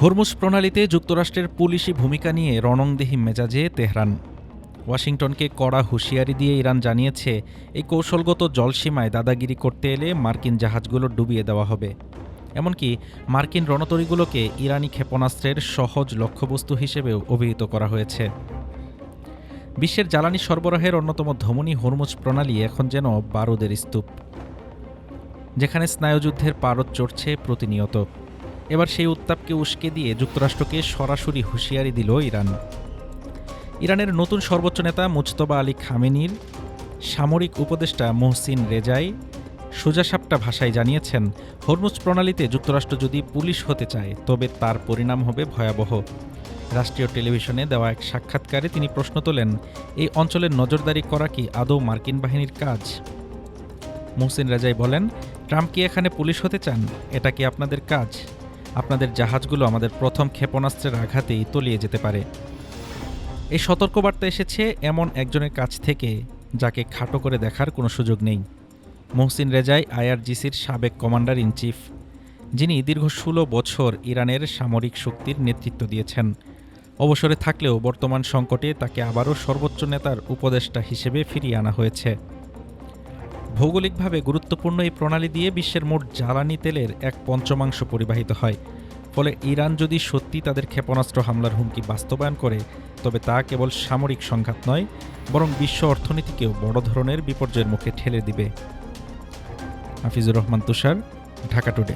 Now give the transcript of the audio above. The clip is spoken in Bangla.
হরমুজ প্রণালীতে যুক্তরাষ্ট্রের পুলিশি ভূমিকা নিয়ে রণংদেহী মেজাজে তেহরান। ওয়াশিংটনকে কড়া হুঁশিয়ারি দিয়ে ইরান জানিয়েছে, এই কৌশলগত জলসীমায় দাদাগিরি করতে এলে মার্কিন জাহাজগুলো ডুবিয়ে দেওয়া হবে। এমনকি মার্কিন রণতরীগুলোকে ইরানি ক্ষেপণাস্ত্রের সহজ লক্ষ্যবস্তু হিসেবেও অভিহিত করা হয়েছে। বিশ্বের জ্বালানি সরবরাহের অন্যতম ধমনী হরমুজ প্রণালী এখন যেন বারুদের স্তূপ, যেখানে স্নায়ুযুদ্ধের পারদ চড়ছে প্রতিনিয়ত। এবার সেই উত্তাপকে উস্কে দিয়ে যুক্তরাষ্ট্রকে সরাসরি হুঁশিয়ারি দিল ইরান। ইরানের নতুন সর্বোচ্চ নেতা মুজতবা আলী খামেনির সামরিক উপদেষ্টা মোহসিন রেজাই সোজাসাপটা ভাষায় জানিয়েছেন, হরমুজ প্রণালীতে যুক্তরাষ্ট্র যদি পুলিশ হতে চায় তবে তার পরিণাম হবে ভয়াবহ। রাষ্ট্রীয় টেলিভিশনে দেওয়া এক সাক্ষাৎকারে তিনি প্রশ্ন তোলেন, এই অঞ্চলের নজরদারি করা কি আদৌ মার্কিন বাহিনীর কাজ? মোহসিন রেজাই বলেন, ট্রাম্প কি এখানে পুলিশ হতে চান? এটা কি আপনাদের কাজ? আপনাদের জাহাজগুলো আমাদের প্রথম ক্ষেপণাস্ত্রের আঘাতেই তলিয়ে যেতে পারে। এই সতর্কবার্তা এসেছে এমন একজনের কাছ থেকে যাকে খাটো করে দেখার কোনো সুযোগ নেই। মোহসিন রেজাই আইআরজিসির সাবেক কমান্ডার ইন চিফ, যিনি দীর্ঘ ১৬ বছর ইরানের সামরিক শক্তির নেতৃত্ব দিয়েছেন। অবসরে থাকলেও বর্তমান সংকটে তাকে আবারও সর্বোচ্চ নেতার উপদেষ্টা হিসেবে ফিরিয়ে আনা হয়েছে। ভৌগোলিকভাবে গুরুত্বপূর্ণ এই প্রণালী দিয়ে বিশ্বের মোট জ্বালানি তেলের 1/5 পরিবাহিত হয়। ফলে ইরান যদি সত্যি তাদের ক্ষেপণাস্ত্র হামলার হুমকি বাস্তবায়ন করে, তবে তা কেবল সামরিক সংঘাত নয়, বরং বিশ্ব অর্থনীতিকেও বড় ধরনের বিপর্যয়ের মুখে ঠেলে দিবে। হাফিজুর রহমান তুষার, ঢাকা টুডে।